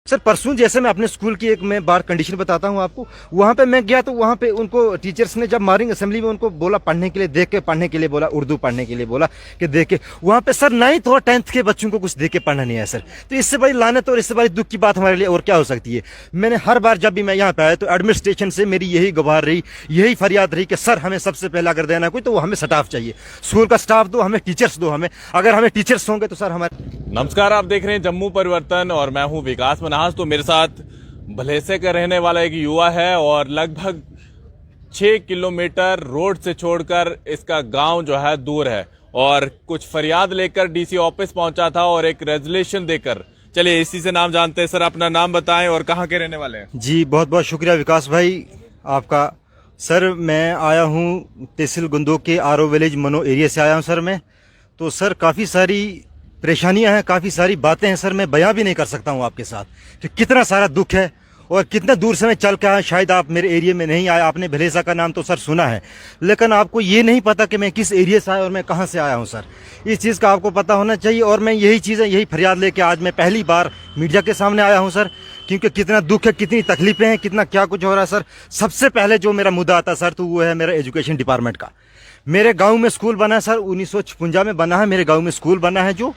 Sir परसों जैसे मैं अपने स्कूल की एक मैं बार कंडीशन बताता हूँ आपको। वहाँ पे मैं गया तो वहाँ पे उनको टीचर्स ने जब मॉर्निंग असेंबली में उनको बोला पढ़ने के लिए, देख के पढ़ने के लिए बोला, उर्दू पढ़ने के लिए बोला कि देख के। वहाँ पे सर 9th और 10th के बच्चों को कुछ देख के पढ़ना नहीं है सर। तो इससे बड़ी लानत और इससे बड़ी दुख की बात हमारे लिए और क्या हो सकती है। मैंने हर बार जब भी मैं यहाँ पे आया तो एडमिनिस्ट्रेशन से मेरी यही गुहार रही, यही फरियाद रही कि सर हमें सबसे पहले अगर देना कोई तो वो हमें स्टाफ चाहिए, स्कूल का स्टाफ दो, हमें टीचर्स दो। हमें अगर हमें टीचर्स होंगे तो सर हमारे। नमस्कार, आप देख रहे हैं जम्मू परिवर्तन और मैं हूं विकास मन्हास। तो मेरे साथ भलेसे का रहने वाला एक युवा है और लगभग 6 किलोमीटर रोड से छोड़कर इसका गांव जो है दूर है और कुछ फरियाद लेकर डीसी ऑफिस पहुंचा था और एक रेजोल्यूशन देकर। चलिए इसी से नाम जानते हैं। सर अपना नाम बताएं और कहां के रहने वाले हैं? जी बहुत बहुत शुक्रिया विकास भाई आपका। सर मैं आया हूँ तहसील गुंदोक के आरो विलेज मनो एरिया से आया हूँ सर मैं। तो सर काफ़ी सारी परेशानियां हैं, काफ़ी सारी बातें हैं सर, मैं बयां भी नहीं कर सकता हूं आपके साथ कि कितना सारा दुख है और कितना दूर से मैं चल के आया। शायद आप मेरे एरिया में नहीं आए, आपने भलेसा का नाम तो सर सुना है, लेकिन आपको ये नहीं पता कि मैं किस एरिया से आया और मैं कहां से आया हूं सर। इस चीज़ का आपको पता होना चाहिए और मैं यही चीज़ें, यही फरियाद लेके आज मैं पहली बार मीडिया के सामने आया हूँ सर, क्योंकि कितना दुख है, कितनी तकलीफें हैं, कितना क्या कुछ हो रहा है सर। सबसे पहले जो मेरा मुद्दा आता सर तो वो है मेरा एजुकेशन डिपार्टमेंट का। मेरे गाँव में स्कूल बना है सर, 1956 में बना है, मेरे गाँव में स्कूल बना है जो।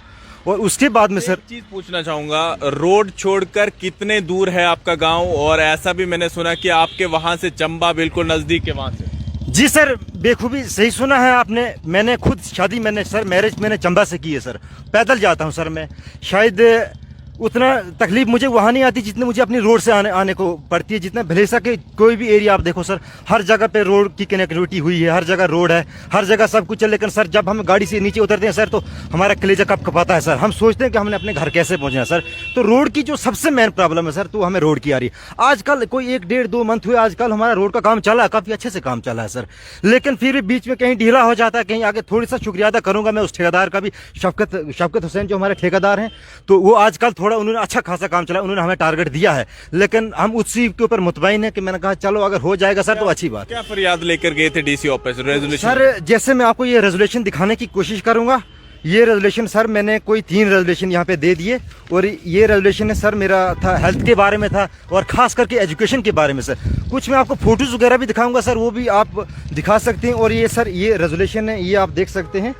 और उसके बाद में सर एक चीज पूछना चाहूंगा, रोड छोड़कर कितने दूर है आपका गांव? और ऐसा भी मैंने सुना कि आपके वहां से चंबा बिल्कुल नजदीक है वहां से। जी सर बेखूबी सही सुना है आपने। मैंने खुद शादी मैरिज मैंने चंबा से की है सर। पैदल जाता हूं सर मैं। शायद उतना तकलीफ मुझे वहाँ नहीं आती जितने मुझे अपनी रोड से आने को पड़ती है। जितना भलेसा के कोई भी एरिया आप देखो सर, हर जगह पे रोड की कनेक्टिविटी हुई है, हर जगह रोड है, हर जगह सब कुछ है। लेकिन सर जब हम गाड़ी से नीचे उतरते हैं सर तो हमारा कलेजा कब कपाता है सर। हम सोचते हैं कि हमने अपने घर कैसे पहुंचना है सर। तो रोड की जो सबसे मेन प्रॉब्लम है सर तो हमें रोड की आ रही है। आजकल कोई 1 डेढ़ 2 मंथ हुए आजकल हमारा रोड का काम चला है, काफ़ी अच्छे से काम चला है सर। लेकिन फिर भी बीच में कहीं ढीला हो जाता है, कहीं आगे। थोड़ी सा शुक्रिया अदा करूँगा मैं उस ठेकेदार का भी, शफकत हुसैन जो हमारे ठेकेदार हैं। तो वो आजकल थोड़ा उन्होंने अच्छा खासा काम चला, उन्होंने हमें टारगेट दिया है, लेकिन हम उसी के ऊपर मुतमईन है कि मैंने कहा चलो अगर हो जाएगा सर तो अच्छी बात। क्या फरियाद लेकर गए थे डीसी ऑफिस? रेजोल्यूशन सर जैसे मैं आपको ये रेजोल्यूशन दिखाने की कोशिश करूंगा। ये रेजोल्यूशन सर मैंने कोई 3 रेजोल्यूशन यहाँ पे दे दिए और ये रेजोल्यूशन सर मेरा था हेल्थ के बारे में था और खास करके एजुकेशन के बारे में सर। कुछ मैं आपको फोटोज वगैरह भी दिखाऊंगा सर, वो भी आप दिखा सकते हैं। और ये सर ये रेजोल्यूशन है, ये आप देख सकते हैं।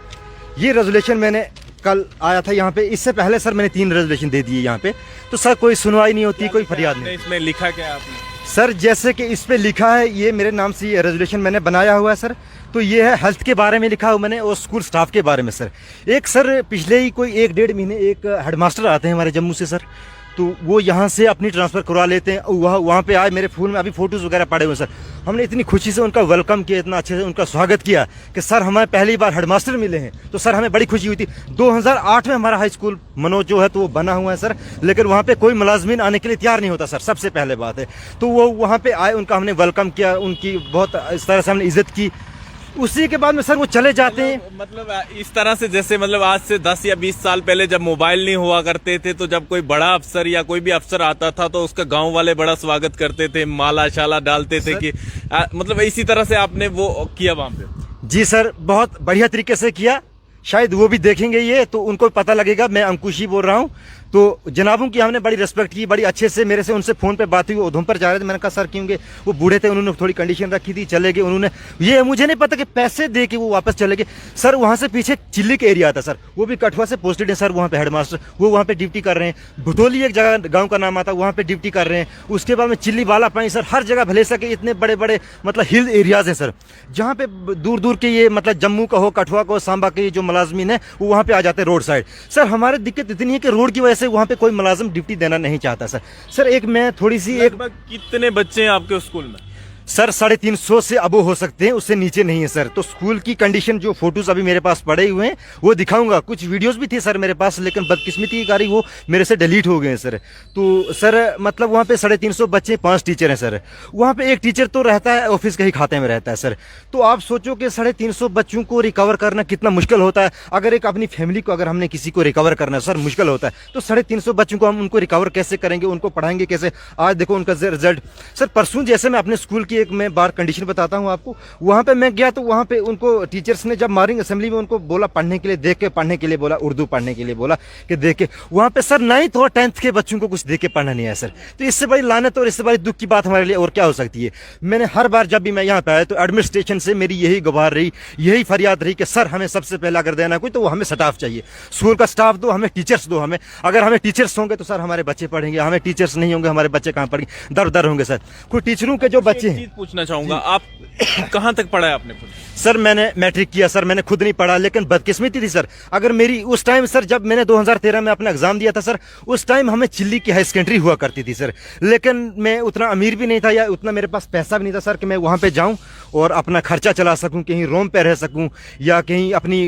ये रेजोल्यूशन मैंने कल आया था यहाँ पे, इससे पहले सर मैंने 3 रेजोल्यूशन दे दिए यहाँ पे। तो सर कोई सुनवाई नहीं होती, कोई फरियाद नहीं। इसमें लिखा क्या आपने? सर जैसे कि इस पे लिखा है, ये मेरे नाम से ये रेजोल्यूशन मैंने बनाया हुआ है सर। तो ये है हेल्थ के बारे में लिखा हुआ मैंने और स्कूल स्टाफ के बारे में सर। एक सर पिछले ही कोई 1 डेढ़ महीने एक हेडमास्टर आते हैं हमारे जम्मू से सर, तो वो यहाँ से अपनी ट्रांसफ़र करवा लेते हैं। वहाँ पे आए, मेरे फ़ोन में अभी फ़ोटोज़ वगैरह पड़े हुए सर। हमने इतनी खुशी से उनका वेलकम किया, इतना अच्छे से उनका स्वागत किया कि सर हमें पहली बार हेडमास्टर मिले हैं। तो सर हमें बड़ी खुशी हुई थी। 2008 में हमारा हाई स्कूल मनोज जो है तो वो बना हुआ है सर, लेकिन वहाँ पे कोई मुलाजमीन आने के लिए तैयार नहीं होता सर, सबसे पहले बात है। तो वो वहाँ पे आए, उनका हमने वेलकम किया, उनकी बहुत इस तरह से हमने इज्जत की। उसी के बाद में सर वो चले जाते हैं। मतलब इस तरह से जैसे मतलब आज से 10 या 20 साल पहले जब मोबाइल नहीं हुआ करते थे तो जब कोई बड़ा अफसर या कोई भी अफसर आता था तो उसका गांव वाले बड़ा स्वागत करते थे, माला शाला डालते थे कि मतलब इसी तरह से आपने वो किया वहां पे? जी सर बहुत बढ़िया तरीके से किया। शायद वो भी देखेंगे ये तो उनको पता लगेगा मैं अंकुश ही बोल रहा हूँ। तो जनाबों की हमने बड़ी रिस्पेक्ट की, बड़ी अच्छे से। मेरे से उनसे फ़ोन पे बात हुई, वो उधमपुर जा रहे थे। मैंने कहा सर क्योंकि वो बूढ़े थे, उन्होंने थोड़ी कंडीशन रखी थी, चले गए। उन्होंने ये मुझे नहीं पता कि पैसे दे के वो वापस चले गए सर। वहाँ से पीछे चिल्ली का एरिया आता सर, वो भी कठुआ से पोस्टेड है सर। वहाँ पे हेडमास्टर वो वहाँ पे ड्यूटी कर रहे हैं। भुटोली एक जगह गाँव का नाम आता, वहाँ पे ड्यूटी कर रहे हैं। उसके बाद में चिल्ली वाला पानी सर, हर जगह भले सके। इतने बड़े बड़े मतलब हिल एरियाज़ हैं सर, जहाँ पे दूर दूर के ये मतलब जम्मू का हो, कठुआ का हो, सांबा के जो मुलाजमीन है वो वहाँ पे आ जाते हैं रोड साइड। सर हमारी दिक्कत इतनी है कि रोड की वजह से वहाँ पे कोई मुलाजिम ड्यूटी देना नहीं चाहता सर। सर एक मैं थोड़ी सी एक कितने बच्चे हैं आपके स्कूल में? सर 350 से अबो हो सकते हैं, उससे नीचे नहीं है सर। तो स्कूल की कंडीशन जो फोटोज अभी मेरे पास पड़े हुए हैं वो दिखाऊंगा। कुछ वीडियोस भी थे सर मेरे पास, लेकिन बदकिस्मती की कारी वो मेरे से डिलीट हो गए हैं सर। तो सर मतलब वहाँ पे 350 बच्चे, 5 टीचर हैं सर। वहाँ पे एक टीचर तो रहता है ऑफिस के ही खाते में रहता है सर। तो आप सोचो कि 350 बच्चों को रिकवर करना कितना मुश्किल होता है। अगर एक अपनी फैमिली को अगर हमने किसी को रिकवर करना है सर, मुश्किल होता है। तो 350 बच्चों को हम उनको रिकवर कैसे करेंगे, उनको पढ़ाएंगे कैसे? आज देखो उनका रिजल्ट सर। परसों जैसे मैं अपने स्कूल की एक मैं बार कंडीशन बताता हूँ आपको। वहाँ पे मैं गया तो वहाँ पे उनको टीचर्स ने जब मॉर्निंग असेंबली में उनको बोला पढ़ने के लिए, देख के पढ़ने के लिए बोला, उर्दू पढ़ने के लिए बोला कि देख के, वहाँ पे सर 9th और 10th के बच्चों को कुछ देख के पढ़ना नहीं है सर। तो इससे बड़ी लानत और इससे बड़ी दुख की बात हमारे लिए और क्या हो सकती है। मैंने हर बार जब भी मैं यहाँ पे आया तो एडमिनिस्ट्रेशन से मेरी यही गुहार रही, यही फरियाद रही कि सर हमें सबसे पहले अगर देना कोई तो वो हमें स्टाफ चाहिए, स्कूल का स्टाफ दो, हमें टीचर्स दो। हमें अगर हमें टीचर्स होंगे तो सर हमारे बच्चे पढ़ेंगे, हमें टीचर्स नहीं होंगे हमारे बच्चे कहाँ पढ़ेंगे, दर दर होंगे सर। कुछ टीचरों के जो बच्चे हैं। पूछना चाहूंगा, आप कहाँ तक पढ़ा है आपने खुद? सर मैंने मैट्रिक किया सर, मैंने खुद नहीं पढ़ा, लेकिन बदकिस्मती थी सर। अगर मेरी उस टाइम सर, जब मैंने 2013 में अपना एग्जाम दिया था सर, उस टाइम हमें चिल्ली की हाई सेकेंडरी हुआ करती थी सर। लेकिन मैं उतना अमीर भी नहीं था या उतना मेरे पास पैसा भी नहीं था सर कि मैं वहाँ पे जाऊँ और अपना खर्चा चला सकूं, कहीं रूम पे रह सकूं या कहीं अपनी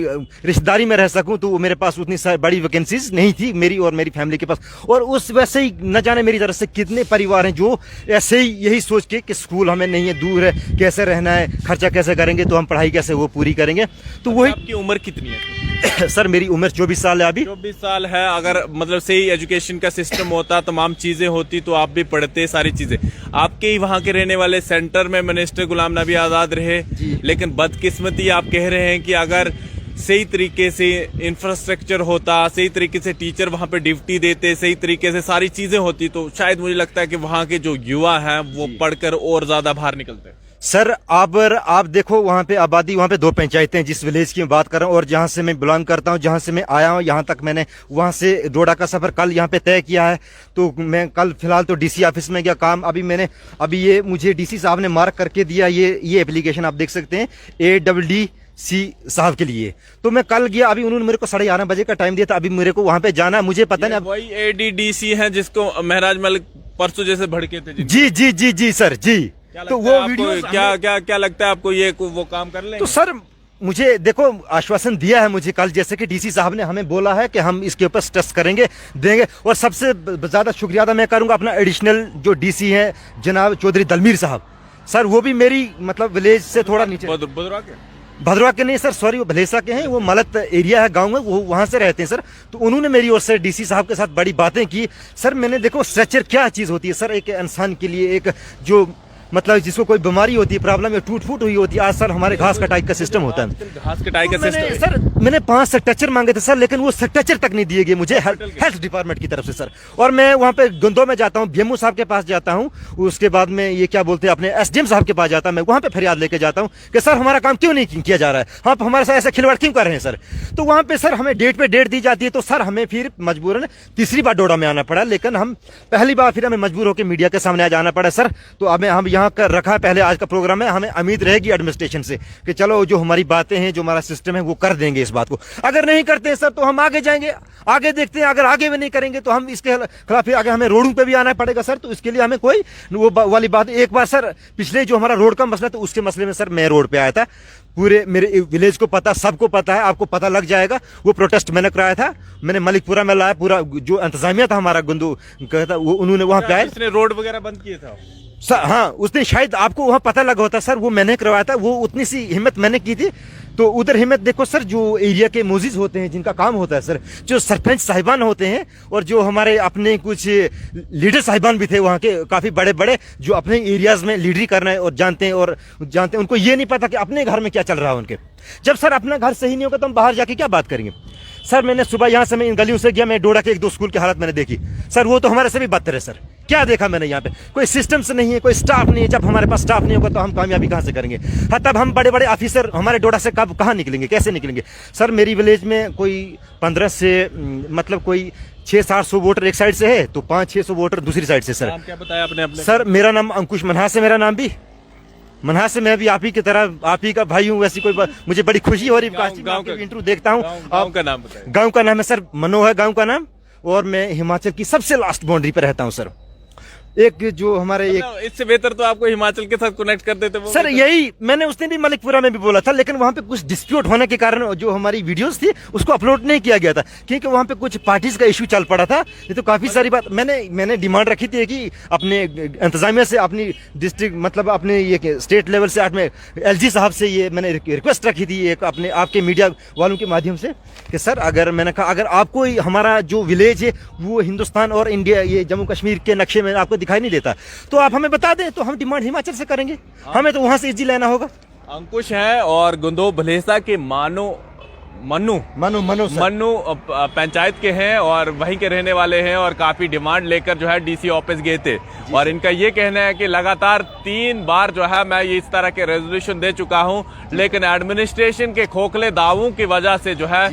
रिश्तेदारी में रह सकूं। तो मेरे पास उतनी बड़ी वैकेंसीज नहीं थी मेरी और मेरी फैमिली के पास। और उस वैसे ही न जाने मेरी तरफ से कितने परिवार हैं जो ऐसे ही यही सोच के कि स्कूल हमें नहीं है, दूर है, कैसे रहना है, खर्चा कैसे करेंगे, तो हम पढ़ाई कैसे वो पूरी करेंगे। तो वही। आपकी उम्र कितनी है? सर मेरी उम्र 24 साल है अभी। 24 साल है। अगर मतलब सही एजुकेशन का सिस्टम होता, तमाम चीजें होती, तो आप भी पढ़ते सारी चीजें। आपके ही वहां के रहने वाले सेंटर में मिनिस्टर गुलाम नबी आजाद रहे, लेकिन बदकिस्मती आप कह रहे हैं कि अगर सही तरीके से इंफ्रास्ट्रक्चर होता, सही तरीके से टीचर वहां पे ड्यूटी देते, सही तरीके से सारी चीजें होती, तो शायद मुझे लगता है कि वहां के जो युवा हैं वो पढ़कर और ज्यादा बाहर निकलते। सर आप देखो वहाँ पे आबादी, वहाँ पे 2 पंचायतें हैं जिस विलेज की मैं बात कर रहा हूँ, और जहाँ से मैं बिलोंग करता हूँ, जहाँ से मैं आया हूँ यहाँ तक, मैंने वहाँ से डोडा का सफ़र कल यहाँ पे तय किया है। तो मैं कल फिलहाल तो डीसी ऑफिस में गया काम, अभी ये मुझे डीसी साहब ने मार्क करके दिया, ये एप्लीकेशन आप देख सकते हैं ADDC साहब के लिए। तो मैं कल गया, अभी उन्होंने मेरे को 11:30 बजे का टाइम दिया था, अभी मेरे को वहाँ पे जाना है, मुझे पता नहीं। वही ADDC है जिसको महराज मलिक परसों जैसे भड़के थे। जी सर जी। तो वो वीडियो क्या लगता है आपको, ये वो काम कर लेंगे? तो सर मुझे देखो आश्वासन दिया है मुझे कल, जैसे कि डीसी साहब ने हमें बोला है कि हम इसके ऊपर टेस्ट करेंगे, देंगे। और सबसे ज्यादा शुक्रिया अदा मैं करूंगा अपना एडिशनल जो डीसी है जनाब चौधरी दलमीर साहब। सर वो भी मेरी मतलब विलेज से थोड़ा नीचे, भद्रवा के नहीं सर, सॉरी, वो भलेसा के हैं, वो मलत एरिया है गांव में, वो वहां से रहते हैं सर। तो उन्होंने मेरी ओर से डीसी साहब के साथ बड़ी बातें की। सर मैंने देखो स्ट्रेचर क्या चीज होती है सर एक इंसान के लिए, एक जो मतलब जिसको कोई बीमारी होती है, प्रॉब्लम या टूट फूट हुई होती है। आज सर हमारे घास कटाई का सिस्टम होता है, घास कटाई का सिस्टम। सर मैंने 5 स्ट्रक्चर मांगे थे सर, लेकिन वो स्ट्रक्चर तक नहीं दिए गए मुझे हेल्थ डिपार्टमेंट की तरफ से सर। और मैं वहाँ पे गंदों में जाता हूँ, बीएमओ साहब के पास जाता हूँ, उसके बाद में ये क्या बोलते हैं अपने SDM साहब के पास जाता हूँ, मैं वहाँ पे फरियाद लेके जाता हूँ कि सर हमारा काम क्यों नहीं किया जा रहा है, आप हमारे साथ ऐसा खिलवाड़ क्यों कर रहे हैं सर। तो वहाँ पे सर हमें डेट पे डेट दी जाती है, तो सर हमें फिर मजबूरन तीसरी बार डोडा में आना पड़ा, लेकिन हम पहली बार फिर हमें मजबूर होकर मीडिया के सामने आ जाना पड़ा सर। तो अब हम यहाँ कर रखा है, पहले आज का प्रोग्राम है, हमें उम्मीद रहेगी एडमिनिस्ट्रेशन से कि चलो जो हमारी बातें हैं, जो हमारा सिस्टम है वो कर देंगे इस बात को। अगर नहीं करते हैं सर तो हम आगे जाएंगे, आगे देखते हैं, अगर आगे भी नहीं करेंगे तो हम इसके खिलाफ फिर आगे हमें रोडों पे भी आना पड़ेगा सर। तो इसके लिए हमें कोई वो वाली बात, एक बार सर पिछले जो हमारा रोड का मसला था उसके मसले में सर मैं रोड पे आया था, पूरे मेरे विलेज को पता, सबको पता है, आपको पता लग जाएगा। वो प्रोटेस्ट मैंने कराया था, मैंने मलिकपुरा में लाया, पूरा जो इंतजामिया था हमारा गुंदू कहता वो उन्होंने वहाँ पे आए, रोड वगैरह बंद किए था सर। हाँ उसने शायद आपको वहाँ पता लगा होता सर, वो मैंने करवाया था, वो उतनी सी हिम्मत मैंने की थी। तो उधर हिम्मत देखो सर, जो एरिया के मोजिज होते हैं जिनका काम होता है सर, जो सरपंच साहिबान होते हैं और जो हमारे अपने कुछ लीडर साहिबान भी थे वहाँ के काफ़ी बड़े बड़े, जो अपने एरियाज में लीडरी करना है और जानते हैं, उनको ये नहीं पता कि अपने घर में क्या चल रहा है उनके। जब सर अपना घर सही नहीं होगा तो हम बाहर जाके क्या बात करेंगे सर। मैंने सुबह यहाँ से मैं इन गलियों से गया, मैं डोडा के 1-2 स्कूल की हालत मैंने देखी सर, वो तो हमारे से भी बदतर है सर। क्या देखा मैंने यहाँ पे, कोई सिस्टम से नहीं है, कोई स्टाफ नहीं है। जब हमारे पास स्टाफ नहीं होगा तो हम कामयाबी कहाँ से करेंगे। हाँ तब हम बड़े बड़े ऑफिसर हमारे डोडा से कब कहाँ निकलेंगे, कैसे निकलेंगे सर। मेरी विलेज में कोई 15 से मतलब कोई 600-700 वोटर एक साइड से है, तो 500-600 वोटर दूसरी साइड से सर। क्या बताया आपने अपने? सर मेरा नाम अंकुश मनहास है, मेरा नाम भी मनहास से, मैं भी आप ही की तरह आप ही का भाई हूँ। वैसी कोई मुझे बड़ी खुशी हो रही है, इंटरव्यू देखता हूँ। गाँव का नाम बताइए। गाँव का नाम है सर मनो है गाँव का नाम, और मैं हिमाचल की सबसे लास्ट बाउंड्री पे रहता हूँ सर। एक जो हमारे एक, इससे बेहतर तो आपको हिमाचल के साथ कनेक्ट कर देते वो सर। यही मैंने उसने भी मलिकपुरा में भी बोला था, लेकिन वहाँ पे कुछ डिस्प्यूट होने के कारण जो हमारी वीडियोस थी उसको अपलोड नहीं किया गया था, क्योंकि वहाँ पे कुछ पार्टीज का इशू चल पड़ा था। ये तो काफी सारी बात मैंने डिमांड रखी थी कि अपने इंतजामिया से, अपनी डिस्ट्रिक्ट मतलब अपने ये स्टेट लेवल से में LG साहब से ये मैंने रिक्वेस्ट रखी थी एक अपने आपके मीडिया वालों के माध्यम से कि सर अगर मैंने कहा अगर आपको हमारा जो विलेज है वो हिंदुस्तान और इंडिया ये जम्मू कश्मीर के नक्शे में आपको दिखाई नहीं देता। तो आप हमें बता दें तो हम डिमांड हिमाचल से करेंगे, हमें तो वहां से इजी लेना होगा। अंकुश है और गुंदो भलेसा के मन्नू पंचायत के हैं और वहीं के रहने वाले हैं और काफी डिमांड लेकर जो है डीसी ऑफिस गए थे। और इनका ये कहना है कि लगातार 3 बार जो है मैं ये इस तरह के रेजोल्यूशन दे चुका हूं, लेकिन एडमिनिस्ट्रेशन के खोखले दावों की वजह से जो है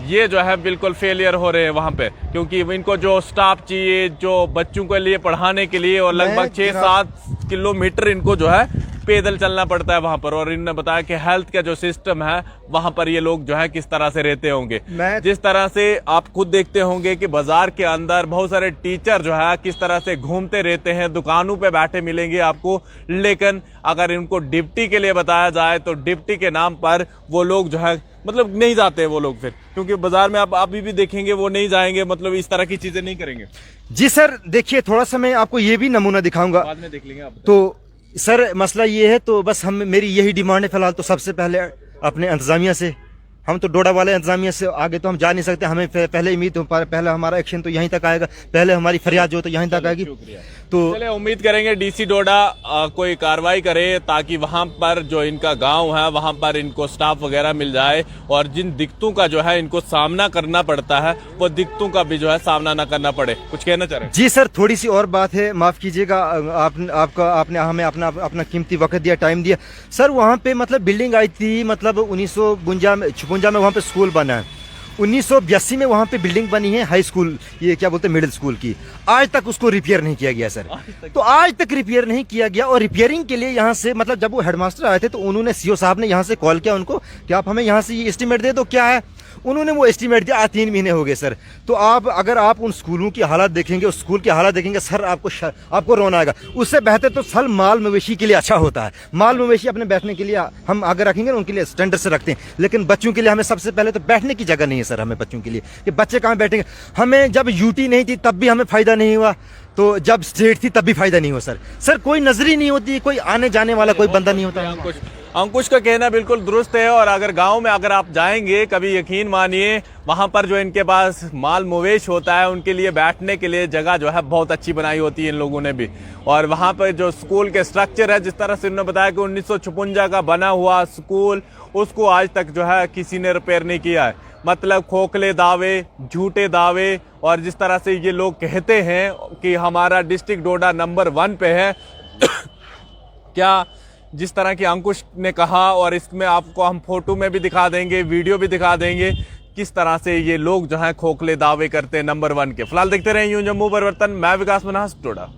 ये जो है बिल्कुल फेलियर हो रहे हैं वहां पे, क्योंकि इनको जो स्टाफ चाहिए जो बच्चों के लिए पढ़ाने के लिए, और लगभग 6-7 किलोमीटर इनको जो है पैदल चलना पड़ता है वहां पर। और इन्होंने बताया कि हेल्थ का जो सिस्टम है वहां पर ये लोग जो है किस तरह से रहते होंगे। जिस तरह से आप खुद देखते होंगे कि बाजार के अंदर बहुत सारे टीचर जो है किस तरह से घूमते रहते हैं, दुकानों पे बैठे मिलेंगे आपको, लेकिन अगर इनको डिप्टी के लिए बताया जाए तो डिप्टी के नाम पर वो लोग जो है मतलब नहीं जाते वो लोग फिर, क्योंकि बाजार में आप अभी भी देखेंगे वो नहीं जाएंगे, मतलब इस तरह की चीजें नहीं करेंगे। जी सर, देखिए थोड़ा सा मैं आपको ये भी नमूना दिखाऊंगा, बाद में देख लेंगे आप। तो सर मसला ये है, तो बस हम मेरी यही डिमांड है फिलहाल। तो सबसे पहले अपने इंतजामिया से, हम तो डोडा वाले इंतजामिया से आगे तो हम जा नहीं सकते, हमें पहले उम्मीद हो, पहले हमारा एक्शन तो यहीं तक आएगा, पहले हमारी फरियाद जो तो यहीं तक आएगी। तो चलिए उम्मीद करेंगे डीसी डोडा कोई कार्रवाई करे ताकि वहां पर जो इनका गांव है वहां पर इनको स्टाफ वगैरह मिल जाए और जिन दिक्कतों का जो है इनको सामना करना पड़ता है वो दिक्कतों का भी जो है सामना ना करना पड़े। कुछ कहना चाह रहे हैं? जी सर, थोड़ी सी और बात है, माफ कीजिएगा, आपने हमें अपना कीमती वक्त दिया, टाइम दिया। सर वहाँ पे मतलब बिल्डिंग आई थी, मतलब 1952 में वहाँ पे स्कूल बना है, 1982 में वहाँ पे बिल्डिंग बनी है हाई स्कूल, ये क्या बोलते हैं मिडिल स्कूल की, आज तक उसको रिपेयर नहीं किया गया सर। तो आज तक रिपेयर नहीं किया गया, और रिपेयरिंग के लिए यहाँ से मतलब जब वो हेडमास्टर आए थे तो उन्होंने सीओ साहब ने यहाँ से कॉल किया उनको कि आप हमें यहाँ से ये एस्टीमेट दे दो क्या है, उन्होंने वो एस्टीमेट दिया, 3 महीने हो गए सर। तो अगर आप उन स्कूलों की हालत देखेंगे, उस स्कूल की हालत देखेंगे सर, आपको रोना आएगा। उससे बेहतर तो सर माल मवेशी के लिए अच्छा होता है, माल मवेशी अपने बैठने के लिए हम अगर रखेंगे ना उनके लिए स्टैंडर्ड से रखते हैं, लेकिन बच्चों के लिए हमें सबसे पहले तो बैठने की जगह नहीं है सर, हमें बच्चों के लिए कि बच्चे कहाँ बैठेंगे। हमें जब यूटी नहीं थी तब भी हमें फायदा नहीं हुआ, तो जब स्टेट थी तब भी फायदा नहीं हुआ सर कोई नजरी नहीं होती, कोई आने जाने वाला कोई बंदा नहीं होता। अंकुश का कहना बिल्कुल दुरुस्त है। और अगर गांव में अगर आप जाएंगे कभी, यकीन मानिए वहां पर जो इनके पास माल मवेश होता है उनके लिए बैठने के लिए जगह जो है बहुत अच्छी बनाई होती है इन लोगों ने भी। और वहां पर जो स्कूल के स्ट्रक्चर है, जिस तरह से इन्होंने बताया कि 1956 का बना हुआ स्कूल, उसको आज तक जो है किसी ने रिपेयर नहीं किया है। मतलब खोखले दावे, झूठे दावे, और जिस तरह से ये लोग कहते हैं कि हमारा डिस्ट्रिक्ट डोडा नंबर 1 पे है क्या जिस तरह की अंकुश ने कहा, और इसमें आपको हम फोटो में भी दिखा देंगे, वीडियो भी दिखा देंगे किस तरह से ये लोग जो है खोखले दावे करते हैं नंबर 1 के। फिलहाल देखते रहे यूं जम्मू परिवर्तन, मैं विकास मन्हास, डोडा।